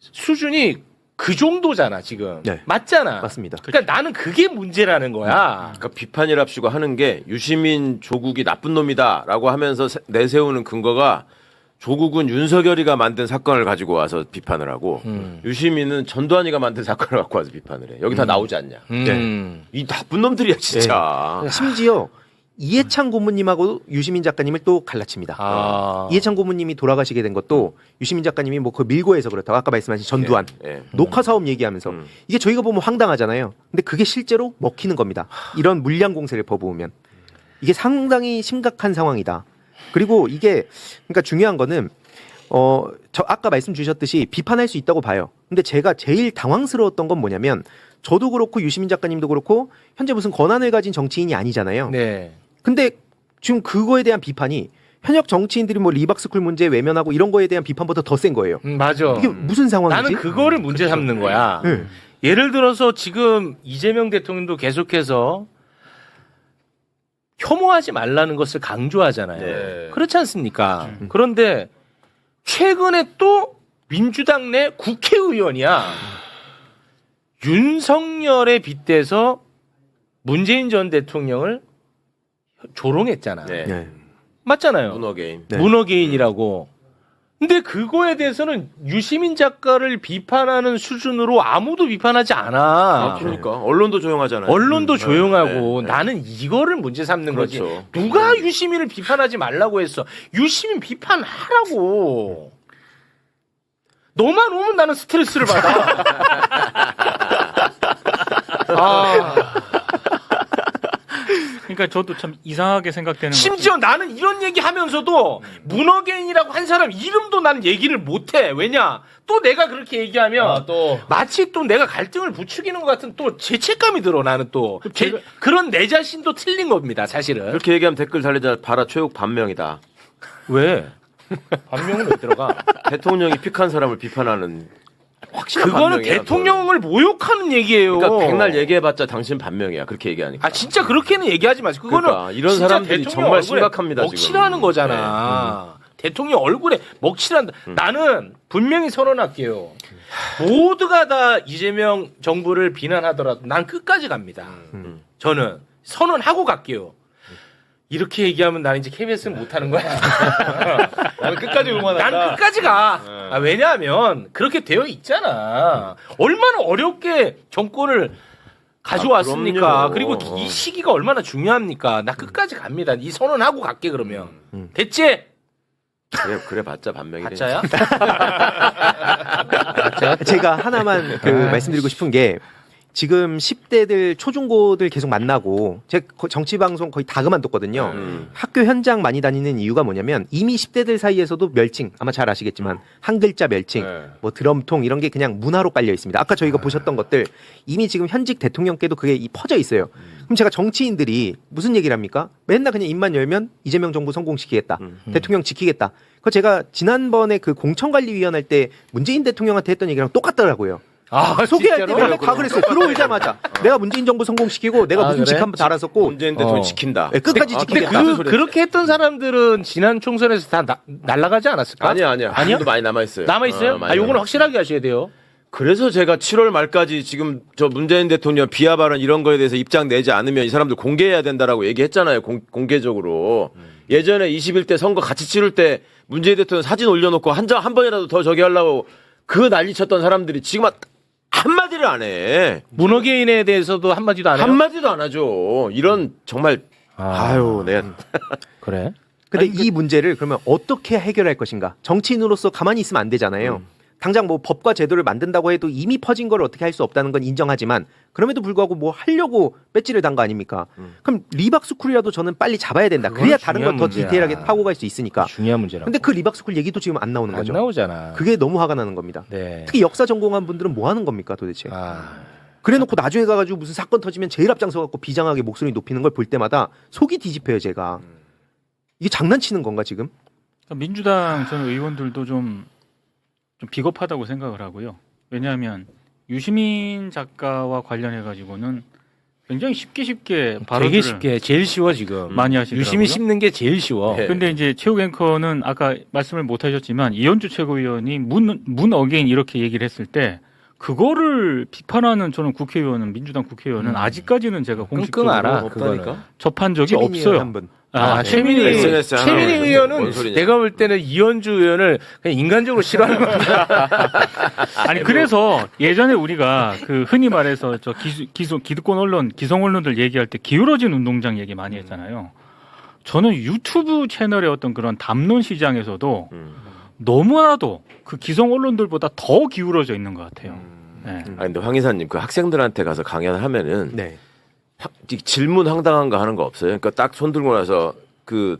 수준이 그 정도잖아 지금. 맞잖아. 맞습니다. 그러니까 나는 그게 문제라는 거야. 그러니까 비판이랍시고 하는 게 유시민 조국이 나쁜 놈이다라고 하면서 내세우는 근거가 조국은 윤석열이가 만든 사건을 가지고 와서 비판을 하고 유시민은 전두환이가 만든 사건을 갖고 와서 비판을 해. 여기 다 나오지 않냐. 이 나쁜 놈들이야 진짜. 심지어 이해창 고문님하고 유시민 작가님을 또 갈라칩니다. 이해창 고문님이 돌아가시게 된 것도 유시민 작가님이 뭐 그 밀고해서 그렇다고 아까 말씀하신 전두환 녹화 사업 얘기하면서 이게 저희가 보면 황당하잖아요. 근데 그게 실제로 먹히는 겁니다. 이런 물량 공세를 퍼부으면 이게 상당히 심각한 상황이다. 그리고 이게 그러니까 중요한 거는 저 아까 말씀 주셨듯이 비판할 수 있다고 봐요. 근데 제가 제일 당황스러웠던 건 뭐냐면 저도 그렇고 유시민 작가님도 그렇고 현재 무슨 권한을 가진 정치인이 아니잖아요. 네. 근데 지금 그거에 대한 비판이 현역 정치인들이 뭐 리박스쿨 문제 외면하고 이런 거에 대한 비판보다 더 센 거예요. 맞아. 이게 무슨 상황이지? 나는 그거를 문제 삼는 거야. 예를 들어서 지금 이재명 대통령도 계속해서 혐오하지 말라는 것을 강조하잖아요. 그렇지 않습니까? 그런데 최근에 또 민주당 내 국회의원이야. 윤석열에 빗대서 문재인 전 대통령을 조롱했잖아. 맞잖아요. 문어게임. 문어게인이라고. 근데 그거에 대해서는 유시민 작가를 비판하는 수준으로 아무도 비판하지 않아. 그러니까 언론도 조용하잖아요. 언론도 조용하고 나는 이거를 문제 삼는 거지. 누가 유시민을 비판하지 말라고 했어. 유시민 비판하라고. 너만 오면 나는 스트레스를 받아. 그러니까 저도 참 이상하게 생각되는 심지어 나는 이런 얘기 하면서도 문어게인이라고 한 사람 이름도 난 얘기를 못해. 왜냐? 또 내가 그렇게 얘기하면 또 마치 또 내가 갈등을 부추기는 것 같은 또 죄책감이 들어. 나는 또 그런 내 자신도 틀린 겁니다. 사실은. 그렇게 얘기하면 댓글 달리자 봐라 최욱 반명이다. 왜? 반명은 왜 들어가? 대통령이 픽한 사람을 비판하는 확실한 그거는 반명이야, 대통령을 모욕하는 얘기예요. 그러니까 백날 얘기해봤자 당신 반명이야. 그렇게 얘기하니까. 진짜 그렇게는 얘기하지 마세요. 그거는 그러니까 이런 진짜 사람들이 대통령 정말 얼굴에 심각합니다, 먹칠하는 지금. 거잖아. 대통령 얼굴에 먹칠한다. 나는 분명히 선언할게요. 모두가 다 이재명 정부를 비난하더라도 난 끝까지 갑니다. 저는 선언하고 갈게요. 이렇게 얘기하면 난 이제 KBS는 못하는 거야. 나는 끝까지 응원한다. 난 끝까지 가. 왜냐하면 그렇게 되어 있잖아. 얼마나 어렵게 정권을 가져왔습니까? 그럼요. 그리고 이 시기가 얼마나 중요합니까? 나 끝까지 갑니다. 이 선언하고 갈게 그러면. 됐지? 그래 봤자 반명이래. 가짜야? 제가 하나만 말씀드리고 싶은 게 지금 10대들 초중고들 계속 만나고 제가 정치 방송 거의 다 그만뒀거든요. 학교 현장 많이 다니는 이유가 뭐냐면 이미 10대들 사이에서도 멸칭 아마 잘 아시겠지만 한 글자 멸칭 뭐 드럼통 이런 게 그냥 문화로 깔려 있습니다. 아까 저희가 보셨던 것들 이미 지금 현직 대통령께도 그게 퍼져 있어요. 그럼 제가 정치인들이 무슨 얘기를 합니까? 맨날 그냥 입만 열면 이재명 정부 성공시키겠다. 대통령 지키겠다. 그거 제가 지난번에 그 공천관리위원 할 때 문재인 대통령한테 했던 얘기랑 똑같더라고요. 소개할 때 맨날 다 그랬어요. 들어오자마자 내가 문재인 정부 성공시키고 내가 무슨 그래? 직함도 달았었고 문재인 대통령 지킨다. 네, 끝까지 지키겠다. 그렇게 했던 사람들은 지난 총선에서 다 날아가지 않았을까? 아니야. 아니요? 아직도 많이 남아 있어요. 남아 있어요? 요거는 확실하게 하셔야 돼요. 그래서 제가 7월 말까지 지금 저 문재인 대통령 비하 발언 이런 거에 대해서 입장 내지 않으면 이 사람들 공개해야 된다라고 얘기했잖아요. 공개적으로. 예전에 21대 선거 같이 치를 때 문재인 대통령 사진 올려놓고 한 번이라도 더 저기 하려고 그 난리 쳤던 사람들이 지금 한마디를 안 해. 문어개인에 대해서도 한마디도 안 해요? 한마디도 안 하죠. 이런 정말 아유 내가 그래? 근데 이 문제를 그러면 어떻게 해결할 것인가? 정치인으로서 가만히 있으면 안 되잖아요. 당장 뭐 법과 제도를 만든다고 해도 이미 퍼진 걸 어떻게 할 수 없다는 건 인정하지만 그럼에도 불구하고 뭐 하려고 배지를 단 거 아닙니까? 그럼 리박스쿨이라도 저는 빨리 잡아야 된다. 그래야 다른 건 더 디테일하게 파고 갈 수 있으니까. 중요한 문제라고. 근데 그 리박스쿨 얘기도 지금 안 나오는 안 거죠. 나오잖아. 그게 너무 화가 나는 겁니다. 네. 특히 역사 전공한 분들은 뭐 하는 겁니까 도대체? 그래놓고 나중에 가가지고 무슨 사건 터지면 제일 앞장서 갖고 비장하게 목소리 높이는 걸 볼 때마다 속이 뒤집혀요 제가. 이게 장난치는 건가 지금? 민주당 전 의원들도 좀 비겁하다고 생각을 하고요. 왜냐하면 유시민 작가와 관련해 가지고는 굉장히 쉽게 되게 쉽게 제일 쉬워 지금. 많이 하시더라고요. 유심히 씹는 게 제일 쉬워. 네. 근데 이제 최욱 앵커는 아까 말씀을 못 하셨지만 이현주 최고위원이 문 어게인 이렇게 얘기를 했을 때 그거를 비판하는 저는 국회의원은 민주당 국회의원은 아직까지는 제가 공식적으로 알아. 그거는. 접한 적이 최민희 의원 없어요. 한 분. 최민희 SNS 하나 최민희 뭔 의원은 소리냐. 내가 볼 때는 이현주 의원을 그냥 인간적으로 싫어하는 겁니다. 아니 그래서 예전에 우리가 그 흔히 말해서 저 기득권 언론, 기성 언론들 얘기할 때 기울어진 운동장 얘기 많이 했잖아요. 저는 유튜브 채널의 어떤 그런 담론 시장에서도 너무나도 그 기성 언론들보다 더 기울어져 있는 것 같아요. 네. 근데 황 이사님 그 학생들한테 가서 강연하면은 네. 질문 황당한 거 하는 거 없어요? 그러니까 딱 손 들고 나서 그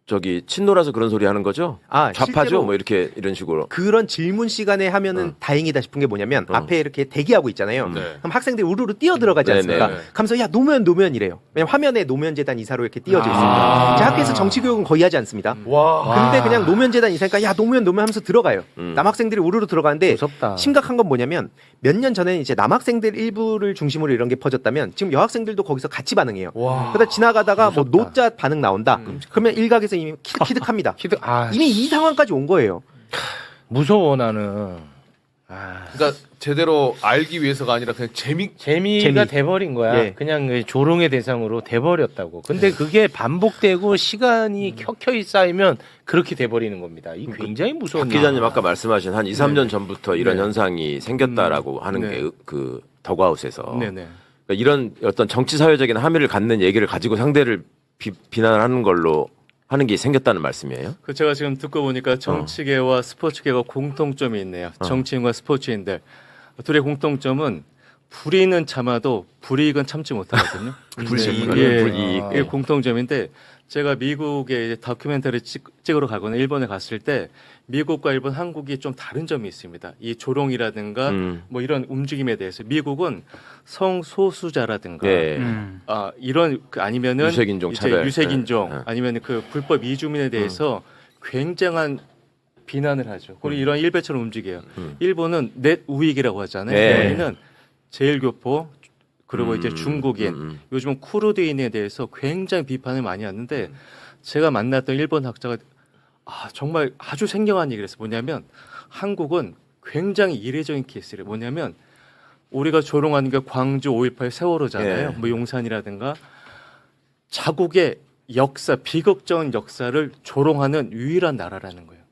저기 친노라서 그런 소리 하는 거죠? 좌파죠? 실제로 뭐 이렇게 이런 식으로. 그런 질문 시간에 하면은 다행이다 싶은 게 뭐냐면 앞에 이렇게 대기하고 있잖아요. 그럼 학생들이 우르르 뛰어 들어가지 않습니까? 네네. 가면서 야 노무현이래요. 왜냐면 화면에 노무현재단 이사로 이렇게 띄어져 있습니다. 제 학교에서 정치 교육은 거의 하지 않습니다. 근데 그냥 노무현재단 이사니까 야 노무현 하면서 들어가요. 남학생들이 우르르 들어가는데 무섭다. 심각한 건 뭐냐면 몇 년 전에는 이제 남학생들 일부를 중심으로 이런 게 퍼졌다면 지금 여학생들도 거기서 같이 반응해요. 그러다 지나가다가 뭐 노자 반응 나온다. 그러면 일각에서 이미 키득합니다. 이미 이 상황까지 온 거예요. 무서워 나는. 그러니까 제대로 알기 위해서가 아니라 그냥 재미가 재미가 돼버린 거야. 예. 그냥 그 조롱의 대상으로 돼버렸다고. 근데 그게 반복되고 시간이 켜켜이 쌓이면 그렇게 돼버리는 겁니다. 이 굉장히 무서운 박 기자님 일이야. 아까 말씀하신 한 2, 3년 전부터 이런 네. 현상이 생겼다라고 하는 네. 게 그 더그아웃에서 네네. 그러니까 이런 어떤 정치 사회적인 함의를 갖는 얘기를 가지고 상대를 비난하는 걸로 하는 게 생겼다는 말씀이에요? 그 제가 지금 듣고 보니까 정치계와 스포츠계가 공통점이 있네요. 정치인과 스포츠인들 둘의 공통점은 불이익은 참아도 불이익은 참지 못하거든요. 불이익. 예, 불이익. 이게 공통점인데 제가 미국에 이제 다큐멘터리 찍으러 가거나 일본에 갔을 때 미국과 일본, 한국이 좀 다른 점이 있습니다. 이 조롱이라든가 뭐 이런 움직임에 대해서 미국은 성소수자라든가 예. 이런 아니면은 유색인종 이제 차별. 유색인종 네. 아니면 그 불법 이주민에 대해서 굉장한 비난을 하죠. 그리고 이런 일베처럼 움직여요. 일본은 넷 우익이라고 하잖아요. 네. 여기는 제일교포 그리고 이제 중국인 요즘은 쿠르드인에 대해서 굉장히 비판을 많이 하는데 제가 만났던 일본 학자가 정말 아주 생경한 얘기를 했어요. 뭐냐면 한국은 굉장히 이례적인 케이스를 뭐냐면 우리가 조롱하는 게 광주 5.18 세월호잖아요. 예. 뭐 용산이라든가 자국의 역사, 비극적인 역사를 조롱하는 유일한 나라라는 거예요.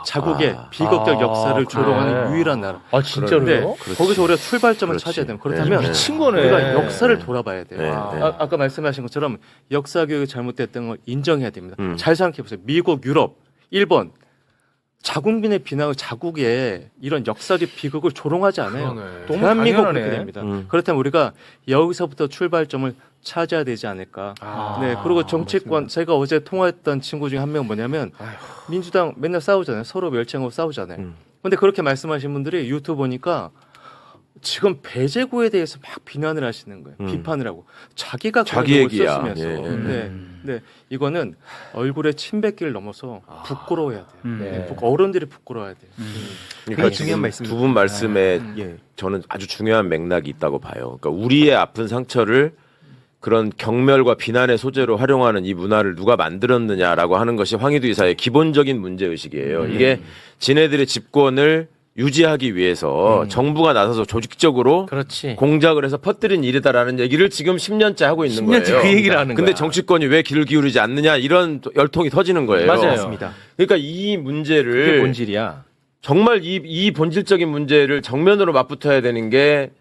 자국의 비극적 역사를 조롱하는 유일한 나라. 아 진짜로요? 네, 거기서 우리가 출발점을 그렇지. 찾아야 돼요. 그렇다면 네. 미친 거네. 우리가 역사를 돌아봐야 돼요. 네, 네. 아까 말씀하신 것처럼 역사 교육이 잘못됐던 걸 인정해야 됩니다. 음. 잘 생각해 보세요. 미국, 유럽, 일본 자국민의 비난을 자국의 이런 역사적 비극을 조롱하지 않아요. 그러네. 너무 대한민국 당연하네. 그렇게 됩니다. 음. 그렇다면 우리가 여기서부터 출발점을 찾아야 되지 않을까. 네, 그리고 정치권 제가 어제 통화했던 친구 중에 한 명 뭐냐면 민주당 맨날 싸우잖아요. 서로 멸치하고 싸우잖아요. 근데 그렇게 말씀하신 분들이 유튜브 보니까 지금 배제구에 대해서 막 비난을 하시는 거예요. 비판을 하고 자기가 자기 그런 얘기야. 썼으면서 예, 예. 네, 이거는 얼굴에 침 뱉기를 넘어서 부끄러워야 돼요. 네. 어른들이 부끄러워야 돼요. 그러니까 중요한 지금 말씀입니다. 두 분 말씀에 예. 저는 아주 중요한 맥락이 있다고 봐요. 그러니까 우리의 아픈 상처를 그런 경멸과 비난의 소재로 활용하는 이 문화를 누가 만들었느냐라고 하는 것이 황희두 이사의 기본적인 문제의식이에요. 이게 지네들의 집권을 유지하기 위해서 정부가 나서서 조직적으로 그렇지. 공작을 해서 퍼뜨린 일이다라는 얘기를 지금 10년째 하고 있는 10년째 거예요. 그 얘기를 하는 근데 거야. 정치권이 왜 귀를 기울이지 않느냐 이런 열통이 터지는 거예요. 맞아요. 맞습니다. 그러니까 이 그게 문제를 본질이야. 정말 이 본질적인 문제를 정면으로 맞붙어야 되는 게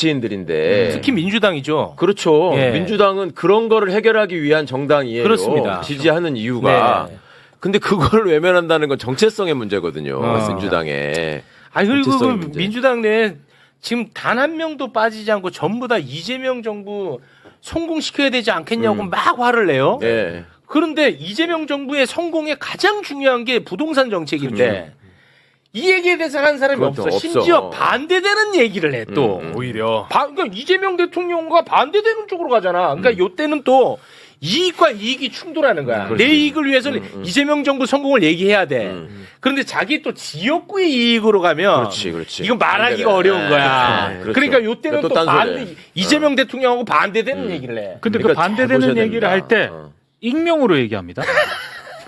정치인들인데 특히 민주당이죠. 그렇죠. 예. 민주당은 그런 거를 해결하기 위한 정당이에요. 그렇습니다. 지지하는 이유가. 네. 근데 그걸 외면한다는 건 정체성의 문제거든요. 민주당에. 아니 그리고 그 정체성의 문제. 민주당 내에 지금 단 한 명도 빠지지 않고 전부 다 이재명 정부 성공시켜야 되지 않겠냐고 막 화를 내요. 네. 그런데 이재명 정부의 성공에 가장 중요한 게 부동산 정책인데 이 얘기에 대해서 하는 사람이 그것도 없어. 없어. 심지어 반대되는 얘기를 해 또. 오히려 그러니까 이재명 대통령과 반대되는 쪽으로 가잖아. 그러니까 요때는 또 이익과 이익이 충돌하는 거야. 내 이익을 위해서는 이재명 정부 성공을 얘기해야 돼. 그런데 자기 또 지역구의 이익으로 가면 그렇지. 이건 말하기가 어려운 거야. 그렇죠. 그러니까 요때는 또 또 딴소리야. 반대 이재명 대통령하고 반대되는 얘기를 해. 근데 그 그러니까 반대되는 잘 보셔야 얘기를 됩니다. 할 때 어. 익명으로 얘기합니다.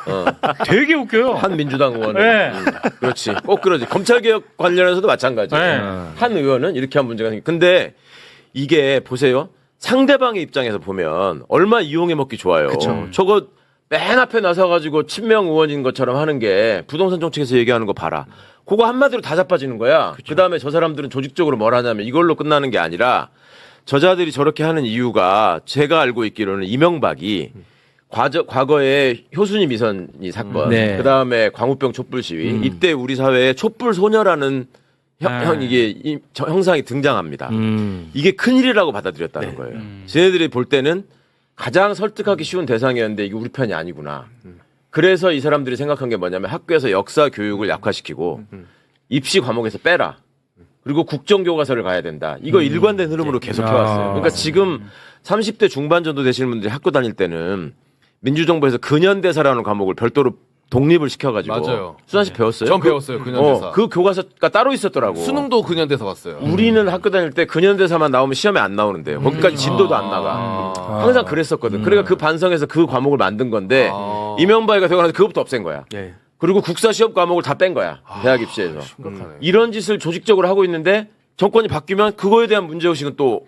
어. 되게 웃겨요. 한 민주당 의원은 네. 그렇지. 꼭 그러지. 검찰개혁 관련해서도 마찬가지예요. 네. 한 의원은 이렇게 한 문제가 생겨. 근데 이게 보세요. 상대방의 입장에서 보면 얼마 이용해 먹기 좋아요. 저거 맨 앞에 나서가지고 친명 의원인 것처럼 하는 게 부동산 정책에서 얘기하는 거 봐라. 그거 한마디로 다 자빠지는 거야. 그다음에 저 사람들은 조직적으로 뭘 하냐면 이걸로 끝나는 게 아니라 저자들이 저렇게 하는 이유가 제가 알고 있기로는 이명박이 과거에 효순이 미선이 사건, 네. 그다음에 광우병 촛불 시위, 이때 우리 사회에 촛불 소녀라는 이게 형상이 등장합니다. 이게 큰일이라고 받아들였다는 거예요. 쟤네들이 볼 때는 가장 설득하기 쉬운 대상이었는데 이게 우리 편이 아니구나. 그래서 이 사람들이 생각한 게 뭐냐면 학교에서 역사 교육을 약화시키고 입시 과목에서 빼라. 그리고 국정교과서를 가야 된다. 이거 일관된 흐름으로 계속 해왔어요. 그러니까 지금 30대 중반 정도 되시는 분들이 학교 다닐 때는 민주정부에서 근현대사라는 과목을 별도로 독립을 시켜가지고 맞아요. 수산 씨 배웠어요? 전 배웠어요. 근현대사. 그 교과서가 따로 있었더라고. 수능도 근현대사 봤어요. 우리는 학교 다닐 때 근현대사만 나오면 시험에 안 나오는데요. 거기까지 진도도 안 나가. 항상 그랬었거든. 그러니까 그 반성해서 그 과목을 만든 건데 이명박이가 되고 나서 그것부터 없앤 거야. 예. 그리고 국사 시험 과목을 다 뺀 거야. 대학 입시에서. 심각하네. 이런 짓을 조직적으로 하고 있는데 정권이 바뀌면 그거에 대한 문제의식은 또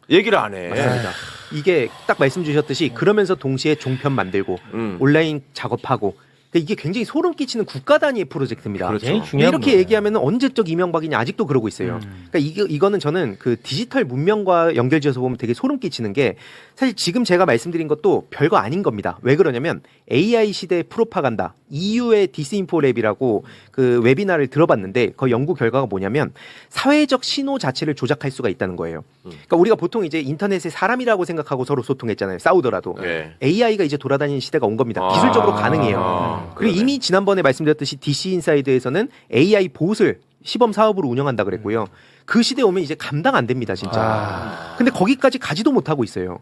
얘기를 안 해. 맞습니다. 이게 딱 말씀 주셨듯이 그러면서 동시에 종편 만들고 온라인 작업하고 근데 이게 굉장히 소름 끼치는 국가 단위의 프로젝트입니다. 그렇죠. 제일 중요한 이렇게 거예요. 얘기하면 언제적 이명박이냐 아직도 그러고 있어요. 그러니까 이거는 저는 그 디지털 문명과 연결지어서 보면 되게 소름 끼치는 게 사실 지금 제가 말씀드린 것도 별거 아닌 겁니다. 왜 그러냐면 AI 시대의 프로파간다, EU의 디스인포랩이라고 그 웨비나를 들어봤는데 그 연구 결과가 뭐냐면 사회적 신호 자체를 조작할 수가 있다는 거예요. 그러니까 우리가 보통 이제 인터넷에 사람이라고 생각하고 서로 소통했잖아요. 싸우더라도 네. AI가 이제 돌아다니는 시대가 온 겁니다. 기술적으로 가능해요. 그리고 이미 지난번에 말씀드렸듯이 DC 인사이드에서는 AI 봇을 시범 사업으로 운영한다 그랬고요. 그 시대에 오면 이제 감당 안 됩니다, 진짜. 근데 거기까지 가지도 못하고 있어요.